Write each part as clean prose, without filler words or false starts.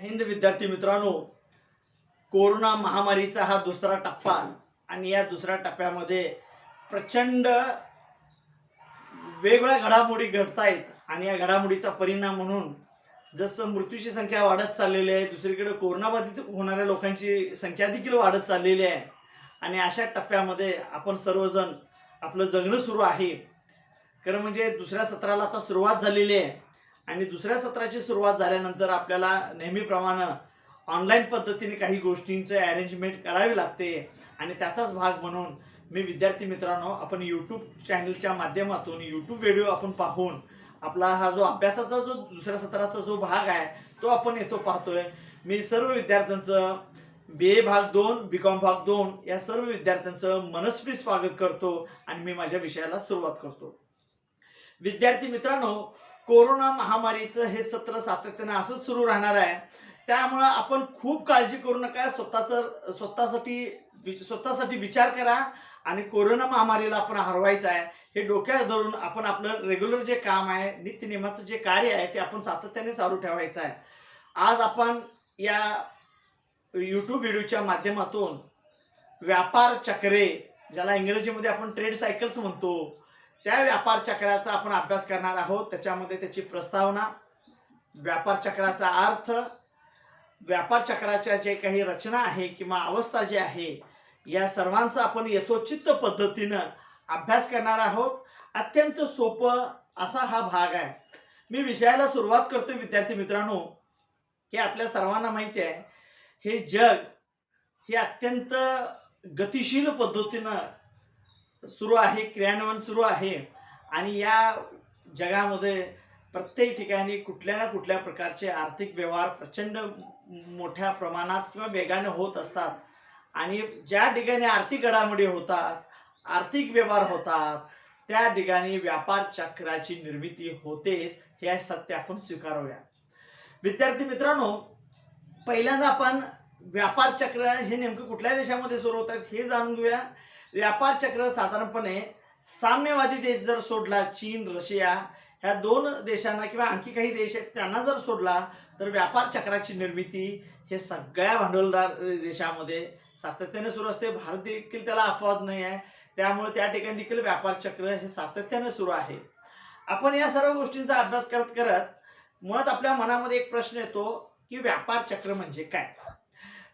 हिंद विद्यार्थी मित्रांनो, कोरोना महामारीचा हा दुसरा टप्पा आणि या दुसऱ्या टप्प्यामध्ये प्रचंड वेगवेगळ्या घडामोडी घडत आहेत आणि या घडामोडीचा परिणाम म्हणून जसं मृत्यूची संख्या वाढत चाललेली आहे, दुसरीकडे कोरोनाबाधित होणाऱ्या लोकांची संख्या देखील वाढत चाललेली आहे आणि अशा टप्प्यामध्ये आपण सर्वजण आपलं जगणं सुरू आहे. खरं म्हणजे दुसऱ्या सत्राला आता सुरुवात झालेली आहे आणि दुसऱ्या सत्राची सुरुवात झाल्यानंतर आपल्याला नेहमीप्रमाणे ऑनलाईन पद्धतीने काही गोष्टींचं अरेंजमेंट करावी लागते आणि त्याचाच भाग म्हणून मी विद्यार्थी मित्रांनो, आपण यूट्यूब चॅनलच्या माध्यमातून यूट्यूब व्हिडिओ आपण पाहून आपला हा जो अभ्यासाचा जो दुसऱ्या सत्राचा जो भाग आहे तो आपण येतो पाहतोय. मी सर्व विद्यार्थ्यांचं BA भाग 2 BCom भाग 2 या सर्व विद्यार्थ्यांचं मनस्वी स्वागत करतो आणि मी माझ्या विषयाला सुरुवात करतो. विद्यार्थी मित्रांनो, कोरोना महामारीचं हे सत्र सातत्याने असंच सुरू राहणार आहे. त्यामुळे आपण खूप काळजी करू नका. स्वतःसाठी विचार करा आणि कोरोना महामारीला आपण हरवायचं आहे हे डोक्यात धरून आपण आपलं रेग्युलर जे काम आहे, नित्यनेमाचं जे कार्य आहे ते आपण सातत्याने चालू ठेवायचं आहे. आज आपण या यूट्यूब व्हिडिओच्या माध्यमातून व्यापार चक्रे, ज्याला इंग्रजीमध्ये आपण ट्रेड सायकल्स म्हणतो, त्या व्यापार चक्राचा आपण अभ्यास करणार आहोत. त्याच्यामध्ये त्याची प्रस्तावना, व्यापार चक्राचा अर्थ, व्यापार चक्राच्या जे काही रचना आहे किंवा अवस्था जी आहे, या सर्वांचा आपण यथोचित पद्धतीनं अभ्यास करणार आहोत. अत्यंत सोपं असा हा भाग आहे. मी विषयाला सुरुवात करतो विद्यार्थी मित्रांनो, की आपल्या सर्वांना माहिती आहे हे जग हे अत्यंत गतिशील पद्धतीनं सुरू आहे, क्रियान्वयन सुरू आहे आणि या जगामध्ये प्रत्येक ठिकाणी कुठल्या ना कुठल्या प्रकारचे आर्थिक व्यवहार प्रचंड मोठ्या प्रमाणात किंवा वेगाने होत असतात आणि ज्या ठिकाणी आर्थिक घडामोडी होतात, आर्थिक व्यवहार होतात, त्या ठिकाणी व्यापार चक्राची निर्मिती होतेच, हे सत्य आपण स्वीकारूया. विद्यार्थी मित्रांनो, पहिल्यांदा आपण व्यापार चक्र हे नेमकं कुठल्या देशामध्ये सुरू होतात हे जाणून घेऊया. व्यापार चक्र साधारणपणे साम्यवादी देश जर सोडला, चीन, रशिया ह्या 2 देशांना किंवा आणखी काही देश आहेत त्यांना जर सोडला, तर व्यापार चक्राची निर्मिती हे सगळ्या भांडवलदार देशामध्ये सातत्याने सुरू असते. भारत देखील त्याला अपवाद नाही आहे. त्यामुळे त्या ठिकाणी देखील व्यापार चक्र हे सातत्याने सुरू आहे. आपण या सर्व गोष्टींचा अभ्यास करत करत मुळात आपल्या मनामध्ये एक प्रश्न येतो की व्यापार चक्र म्हणजे काय.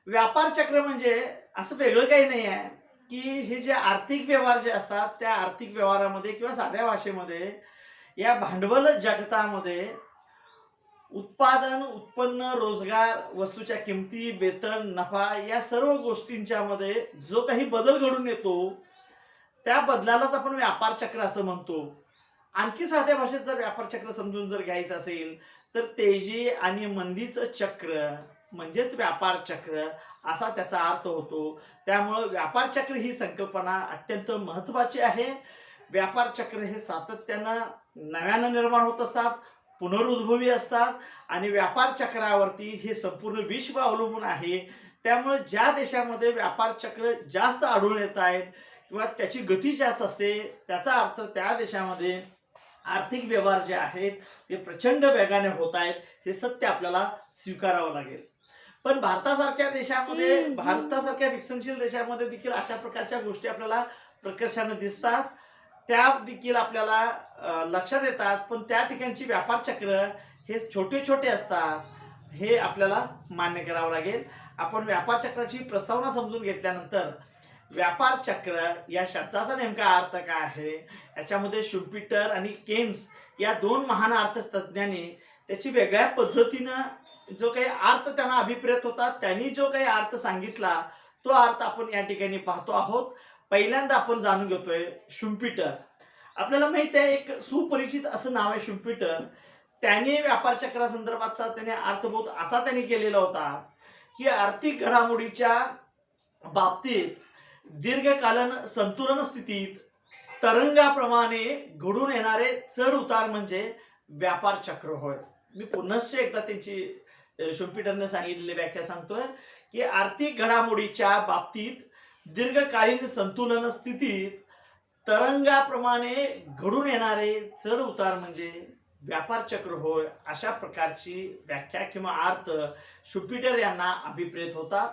व्यापार चक्र म्हणजे असं वेगळं काही नाही आहे की हे जे आर्थिक व्यवहार जे असतात त्या आर्थिक व्यवहारामध्ये किंवा साध्या भाषेमध्ये या भांडवल जगतामध्ये उत्पादन, उत्पन्न, रोजगार, वस्तूच्या किमती, वेतन, नफा या सर्व गोष्टींच्या मध्ये जो काही बदल घडून येतो त्या बदलालाच आपण व्यापार चक्र असं म्हणतो. आणखी साध्या भाषेत जर व्यापार चक्र समजून जर घ्यायचं असेल तर तेजी आणि मंदीचं चक्र म्हणजेच व्यापार चक्र असा त्याचा अर्थ होतो. त्यामुळे व्यापार चक्र ही संकल्पना अत्यंत महत्त्वाची आहे. व्यापार चक्र हे सातत्यानं नव्यानं निर्माण होत असतात, पुनरुद्भवी असतात आणि व्यापार चक्रावरती हे संपूर्ण विश्व अवलंबून आहे. त्यामुळे ज्या देशामध्ये व्यापार चक्र जास्त आढळून येत आहेत किंवा त्याची गती जास्त असते, त्याचा अर्थ त्या देशामध्ये आर्थिक व्यवहार जे आहेत ते प्रचंड वेगाने होत आहेत, हे सत्य आपल्याला स्वीकारावं लागेल. पण भारतासारख्या देशामध्ये, भारतासारख्या विकसनशील देशामध्ये देखील अशा प्रकारच्या गोष्टी आपल्याला प्रकर्षाने दिसतात, त्या देखील आपल्याला लक्षात येतात. पण त्या ठिकाणची व्यापार चक्र हे छोटे छोटे असतात, हे आपल्याला मान्य करावं लागेल. आपण व्यापार चक्राची प्रस्तावना समजून घेतल्यानंतर व्यापार चक्र या शब्दाचा नेमका अर्थ काय आहे, याच्यामध्ये शुम्पीटर आणि केन्स या 2 महान अर्थतज्ञांनी त्याची वेगळ्या पद्धतीनं जो काही अर्थ त्यांना अभिप्रेत होता, त्यांनी जो काही अर्थ सांगितला तो अर्थ आपण या ठिकाणी पाहतो आहोत. पहिल्यांदा आपण जाणून घेतोय शुम्पीटर. आपल्याला माहित आहे एक सुपरिचित असं नाव आहे शुम्पीटर. त्याने व्यापार चक्रासंदर्भातचा त्याने अर्थबोध असा त्यांनी केलेला होता की आर्थिक घडामोडीच्या बाबतीत दीर्घकालीन संतुलन स्थितीत तरंगाप्रमाणे घडून येणारे चढ उतार म्हणजे व्यापार चक्र होय. मी पुन्हा एकदा त्यांची शुम्पीटरने सांगितलेली व्याख्या सांगतोय की आर्थिक घडामोडीच्या बाबतीत दीर्घकालीन संतुलन स्थितीत तरंगाप्रमाणे घडून येणारे चढ उतार म्हणजे व्यापार चक्र होय, अशा प्रकारची व्याख्या किंवा अर्थ शुपिटर यांना अभिप्रेत होता.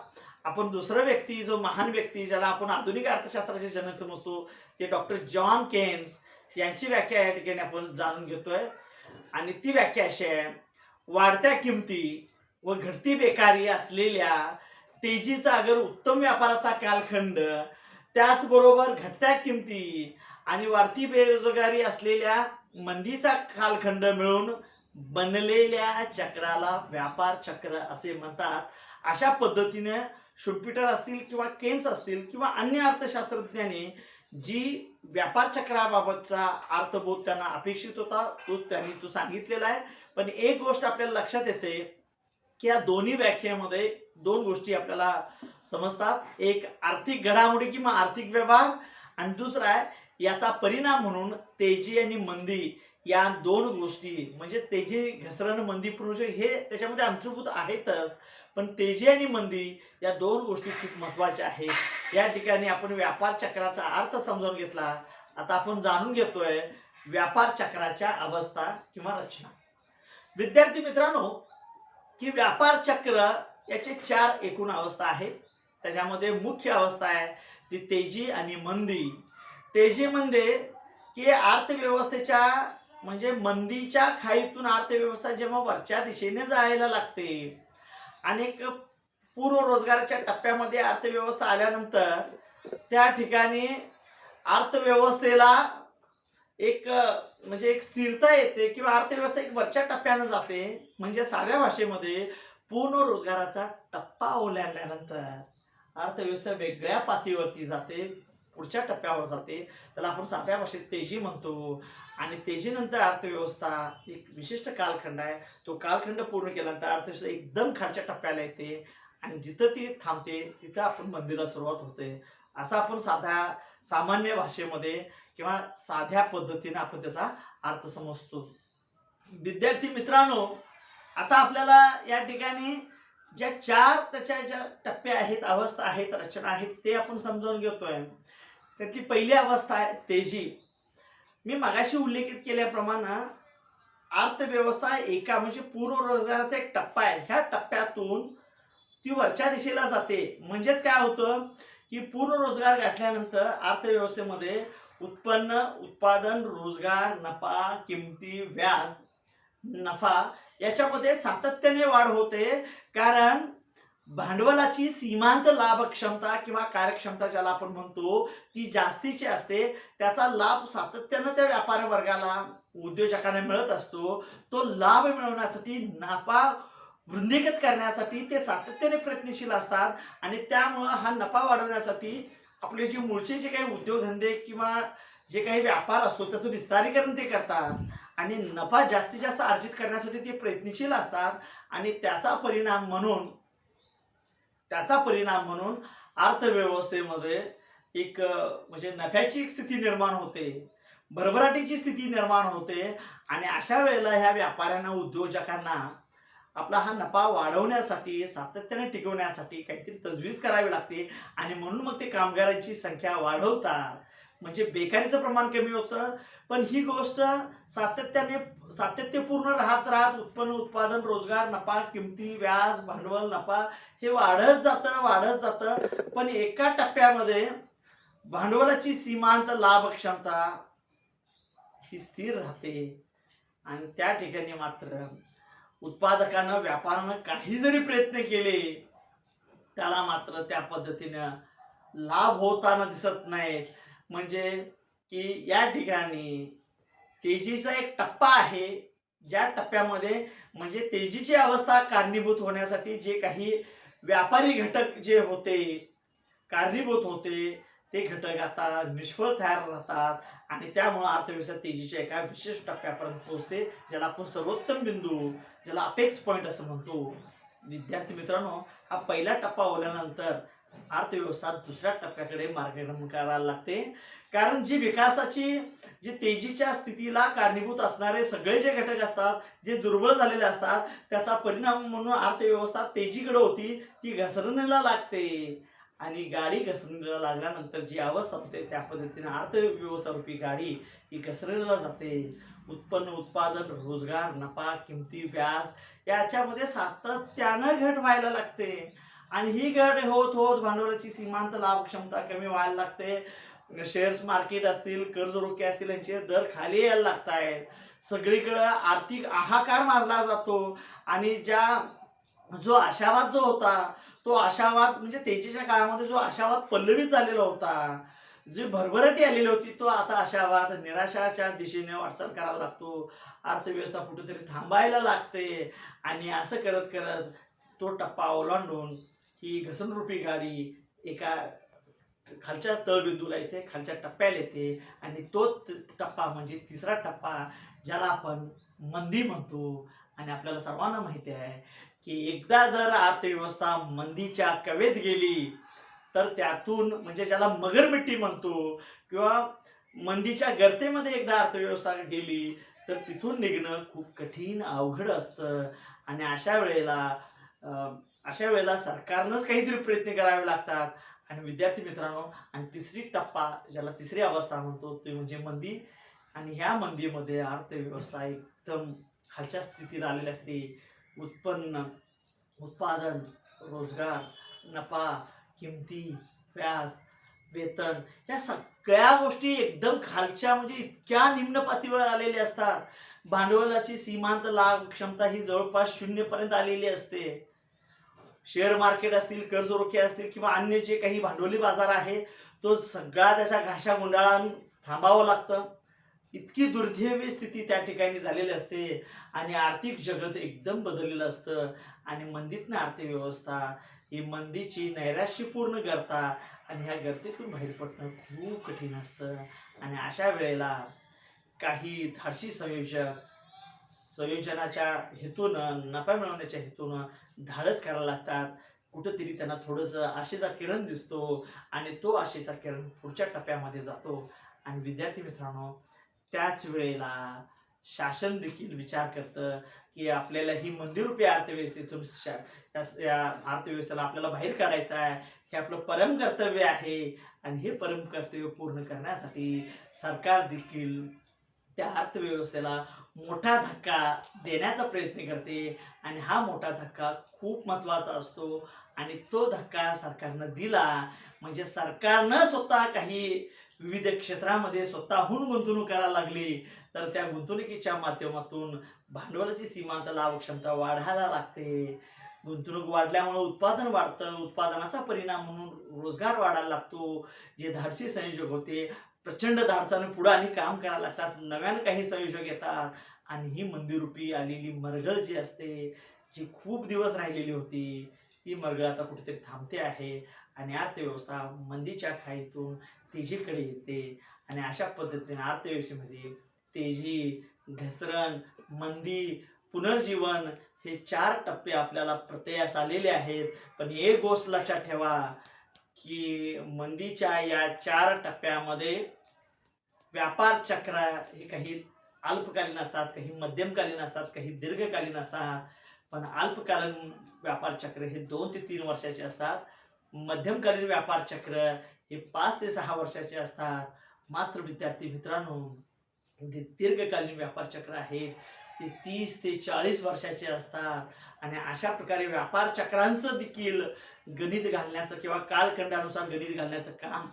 आपण दुसरा व्यक्ती, जो महान व्यक्ती ज्याला आपण आधुनिक अर्थशास्त्राचे जनक समजतो, ते डॉक्टर जॉन केन्स यांची व्याख्या या ठिकाणी आपण जाणून घेतोय. आणि ती व्याख्या अशी आहे: वाढत्या किमती व घटती बेकारी असलेल्या तेजीचा अगर उत्तम व्यापाराचा कालखंड, त्याचबरोबर घटत्या किमती आणि वाढती बेरोजगारी असलेल्या मंदीचा कालखंड मिळून बनलेल्या चक्राला व्यापार चक्र असे म्हणतात. अशा पद्धतीने शुपिटर असतील किंवा केन्स असतील किंवा अन्य अर्थशास्त्रज्ञांनी जी व्यापार चक्राबाबतचा अर्थबोध त्यांना अपेक्षित होता तो सांगितलेला आहे. पण एक गोष्ट आपल्याला लक्षात येते की या दोन्ही व्याख्येमध्ये दोन गोष्टी आपल्याला समजतात: एक आर्थिक घडामोडी किंवा आर्थिक व्यवहार, आणि दुसरा आहे याचा परिणाम म्हणून तेजी आणि मंदी. या दोन गोष्टी म्हणजे तेजी, घसरण, मंदी, पुनरुज्जीवन हे त्याच्यामध्ये अंतर्भूत आहेतच, पण तेजी आणि मंदी या दोन गोष्टी खूप महत्त्वाच्या आहेत. या ठिकाणी आपण व्यापार चक्राचा अर्थ समजून घेतला. आता आपण जाणून घेतोय व्यापार चक्राच्या अवस्था किंवा रचना. विद्यार्थी मित्रांनो, की व्यापार चक्र याचे 4 एकूण अवस्था आहेत. त्याच्यामध्ये मुख्य अवस्था आहे ती तेजी आणि मंदी. तेजी म्हणजे की अर्थव्यवस्थेच्या म्हणजे मंदीच्या खाईतून अर्थव्यवस्था जेव्हा वरच्या दिशेने जायला लागते, अनेक पूर्व रोजगाराच्या टप्प्यामध्ये अर्थव्यवस्था आल्यानंतर त्या ठिकाणी अर्थव्यवस्थेला एक म्हणजे एक स्थिरता येते किंवा अर्थव्यवस्था एक वरच्या टप्प्याने जाते. म्हणजे साध्या भाषेमध्ये पूर्ण रोजगाराचा टप्पा ओलांडल्यानंतर अर्थव्यवस्था वेगळ्या पातळीवरती जाते, पुढच्या टप्प्यावर जाते. त्याला आपण साध्या भाषेत तेजी म्हणतो. आणि तेजीनंतर अर्थव्यवस्था एक विशिष्ट कालखंड आहे, तो कालखंड पूर्ण केल्यानंतर अर्थव्यवस्था एकदम खालच्या टप्प्याला येते आणि जिथं ती थांबते तिथं आपण मंदीला सुरुवात होते. असं आपण सामान्य भाषेमध्ये किंवा साध्या पद्धतीने आपण त्याचा अर्थ समजतो. विद्यार्थी मित्रांनो, आता आपल्याला या ठिकाणी ज्या 4 त्याच्या ज्या टप्पे आहेत, अवस्था आहेत, रचना आहेत, ते आपण समजावून घेतोय. त्यातली पहिली अवस्था आहे तेजी. मी मगाशी उल्लेखित केल्याप्रमाणे अर्थव्यवस्था एका म्हणजे पूर्व रोजगाराचा एक टप्पा आहे. ह्या टप्प्यातून ती वरच्या दिशेला जाते. म्हणजेच काय होतं की पूर्ण रोजगार गाठल्यानंतर अर्थव्यवस्थेमध्ये उत्पन्न, उत्पादन, रोजगार, नफा, किमती, व्याज, नफा याच्यामध्ये सातत्याने वाढ होते. कारण भांडवलाची सीमांत लाभ क्षमता किंवा कार्यक्षमता ज्याला आपण म्हणतो ती जास्तीची असते. त्याचा लाभ सातत्याने त्या व्यापारी वर्गाला, उद्योजकांना मिळत असतो. तो लाभ मिळवण्यासाठी, नफा वृद्धिंगत करण्यासाठी ते सातत्याने प्रयत्नशील असतात. आणि त्यामुळे हा नफा वाढवण्यासाठी आपले जे मूळचे जे काही उद्योगधंदे किंवा जे काही व्यापार असतो त्याचं विस्तारीकरण ते करतात आणि नफा जास्तीत जास्त अर्जित करण्यासाठी ते प्रयत्नशील असतात. आणि त्याचा परिणाम म्हणून अर्थव्यवस्थेमध्ये एक म्हणजे नफ्याची एक स्थिती निर्माण होते, भरभराटीची स्थिती निर्माण होते. आणि अशा वेळेला ह्या व्यापाऱ्यांना, उद्योजकांना आपला हा नफा वाढवण्यासाठी, सातत्याने टिकवण्यासाठी काहीतरी तजवीज करावी लागते. आणि म्हणून मग ते कामगारांची संख्या वाढवतात, म्हणजे बेकारीचं प्रमाण कमी होतं. पण ही गोष्ट सातत्यपूर्ण राहत उत्पन्न, उत्पादन, रोजगार, नफा, किमती, व्याज, भांडवल, नफा हे वाढत जातं. पण एका टप्प्यामध्ये भांडवलाची सीमांत लाभ क्षमता ही स्थिर राहते. आणि त्या ठिकाणी मात्र उत्पादकानं, व्यापारानं काही जरी प्रयत्न केले त्याला मात्र त्या पद्धतीनं लाभ होताना दिसत नाहीत. म्हणजे की या ठिकाणी तेजीचा एक टप्पा आहे, ज्या टप्प्यामध्ये म्हणजे तेजीची अवस्था कारणीभूत होण्यासाठी जे काही व्यापारी घटक जे होते, कारणीभूत होते, ते घटक आता निष्फळ तयार राहतात. आणि त्यामुळे अर्थव्यवस्था तेजीच्या एका विशेष टप्प्यापर्यंत पोहोचते, ज्याला आपण सर्वोत्तम बिंदू, ज्याला अपेक्स पॉईंट असं म्हणतो. विद्यार्थी मित्रांनो, हा पहिला टप्पा ओलांडल्यानंतर अर्थव्यवस्था दुसऱ्या टप्प्याकडे मार्गक्रमण करायला लागते. कारण जी विकासाची, जी तेजीच्या स्थितीला कारणीभूत असणारे सगळे जे घटक असतात, जे दुर्बळ झालेले असतात, त्याचा परिणाम म्हणून अर्थव्यवस्था तेजीकडे होती ती घसरणीला लागते. आणि गाडी घसरणीला लागल्यानंतर जी अवस्था होते त्या पद्धतीने अर्थव्यवस्था रूपी गाडी ही घसरणीला जाते. उत्पन्न, उत्पादन, रोजगार, नफा, किमती, व्याज याच्यामध्ये सातत्यानं घट व्हायला लागते. आणि ही घट होत होत भांडवलाची सीमांत लाभ क्षमता कमी व्हायला लागते. शेअर्स मार्केट असतील, कर्ज रोखे असतील यांचे दर खाली यायला लागत आहेत. सगळीकडे आर्थिक हाहाकार माजला जातो. आणि जो आशावाद जो होता, तो आशावाद म्हणजे तेजीच्या काळामध्ये जो आशावाद पल्लवित झालेला होता, जी भरभराटी आलेली होती, तो आता आशावाद निराशाच्या दिशेने वाटचाल करायला लागतो. अर्थव्यवस्था कुठेतरी थांबायला लागते. आणि असं करत करत तो टप्पा ओलांडून ही घसरणरूपी गाडी एका खालच्या तळबिंदूला येते, खालच्या टप्प्याला येते. आणि तो टप्पा म्हणजे तिसरा टप्पा, ज्याला आपण मंदी म्हणतो. आणि आपल्याला सर्वांना माहिती आहे की एकदा जर अर्थव्यवस्था मंदीच्या कवेत गेली तर त्यातून म्हणजे ज्याला मगरमिट्टी म्हणतो किंवा मंदीच्या गर्तेमध्ये एकदा अर्थव्यवस्था गेली तर तिथून निघणं खूप कठीण अवघड असतं. आणि अशा वेळेला सरकारनंच काहीतरी प्रयत्न करावे लागतात. आणि विद्यार्थी मित्रांनो, आणि तिसरी टप्पा ज्याला तिसरी अवस्था म्हणतो ते म्हणजे मंदी. आणि ह्या मंदीमध्ये अर्थव्यवस्था एकदम खालच्या स्थितीला आलेली असते. उत्पन्न, उत्पादन, रोजगार, नफा, किमती, व्याज, वेतन या सगळ्या गोष्टी एकदम खालच्या म्हणजे इतक्या निम्न पातळीवर आलेल्या असतात. भांडवलाची सीमांत लाभ क्षमता ही जवळपास 0 पर्यंत आलेली असते. शेअर मार्केट असतील, कर्ज रोखे असतील किंवा अन्य जे काही भांडवली बाजार आहे, तो सगळा त्याच्या घाशा गुंडाळून थांबावं लागतं. इतकी दुर्दैवी स्थिती त्या ठिकाणी झालेली असते. आणि आर्थिक जगत एकदम बदललेलं असतं. आणि मंदीतनं अर्थव्यवस्था ही मंदीची नैराश्यपूर्ण गर्ता आणि ह्या गर्तेतून बाहेर पडणं खूप कठीण असतं. आणि अशा वेळेला काही धाडसी संयोजनाच्या हेतूनं, नफा मिळवण्याच्या हेतूनं धाडस करायला लागतात. कुठंतरी त्यांना थोडंसं आशेचा किरण दिसतो आणि तो आशेचा किरण पुढच्या टप्प्यामध्ये जातो. आणि विद्यार्थी मित्रांनो, त्याच वेळेला शासन देखील विचार करतं की आपल्याला ही मंदीरूपी अर्थव्यवस्थेतून या अर्थव्यवस्थेला आपल्याला बाहेर काढायचं आहे. हे आपलं परम कर्तव्य आहे. आणि हे परम कर्तव्य पूर्ण करण्यासाठी सरकार देखील त्या अर्थव्यवस्थेला मोठा धक्का देण्याचा प्रयत्न करते. आणि हा मोठा धक्का खूप महत्त्वाचा असतो. आणि तो धक्का सरकारनं दिला म्हणजे सरकारनं स्वतः काही विविध क्षेत्रामध्ये स्वतःहून गुंतवणूक करायला लागली तर त्या गुंतवणुकीच्या माध्यमातून भांडवलाची सीमांत लाभ क्षमता वाढायला लागते. गुंतवणूक वाढल्यामुळे उत्पादन वाढतं. उत्पादनाचा परिणाम म्हणून रोजगार वाढायला लागतो. जे धाडसी संयोजक होते प्रचंड धाडसाने पुढे आणि काम करायला लागतात. नव्यानं काही संयोजक येतात. आणि ही मंदीरूपी आलेली मरगळ जी असते, जी खूप दिवस राहिलेली होती, ती मरगळ आता कुठेतरी थांबते आहे. आणि अर्थव्यवस्था मंदीच्या खाईतून तेजीकडे येते. आणि अशा पद्धतीने अर्थव्यवस्थेमध्ये तेजी, घसरण, मंदी, पुनर्जीवन हे 4 टप्पे आपल्याला प्रत्ययास आलेले आहेत. पण एक गोष्ट लक्षात ठेवा की मंदीच्या या 4 टप्प्यामध्ये व्यापार चक्र हे काही अल्पकालीन असतात, काही मध्यमकालीन असतात, काही दीर्घकालीन असतात. पण अल्पकालीन व्यापार चक्र हे 2 ते 3 वर्षाचे असतात. मध्यमकालीन व्यापार चक्र हे 5 ते 6 वर्षाचे असतात. मात्र विद्यार्थी मित्रांनो, जे दीर्घकालीन व्यापार चक्र आहेत ते 30 ते 40 वर्षाचे असतात. आणि अशा प्रकारे व्यापार चक्रांचं देखील गणित घालण्याचं किंवा कालखंडानुसार गणित घालण्याचं काम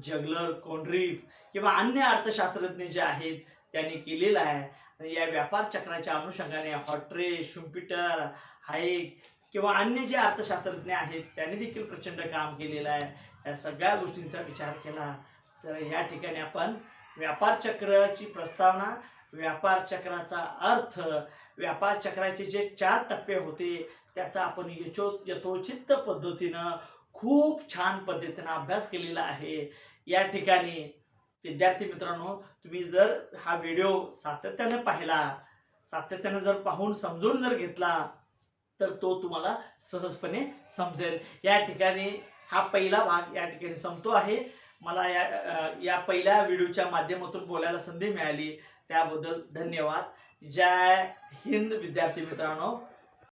जगलर, कॉन्ड्रीफ किंवा अन्य अर्थशास्त्रज्ञ जे आहेत त्यांनी केलेलं आहे. आणि या व्यापार चक्राच्या अनुषंगाने हॉट्रे, शुम्पीटर, हायेक किंवा अन्य जे अर्थशास्त्रज्ञ आहेत त्यांनी देखील प्रचंड काम केलेलं आहे. या सगळ्या गोष्टींचा विचार केला तर या ठिकाणी आपण व्यापार चक्राची प्रस्तावना, व्यापार चक्राचा अर्थ, व्यापार चक्राचे जे 4 टप्पे होते त्याचा आपण यथोचित पद्धतीनं खूप छान पद्धतीनं अभ्यास केलेला आहे. या ठिकाणी विद्यार्थी मित्रांनो, तुम्ही जर हा व्हिडिओ सातत्याने पाहिला, सातत्याने जर पाहून समजून जर घेतला तर तो तुम्हाला सहजपणे समजेल. या ठिकाणी हा पहिला भाग या ठिकाणी संपतो आहे. मला या पहिल्या व्हिडिओच्या माध्यमातून बोलायला संधी मिळाली त्याबद्दल धन्यवाद. जय हिंद विद्यार्थी मित्रांनो.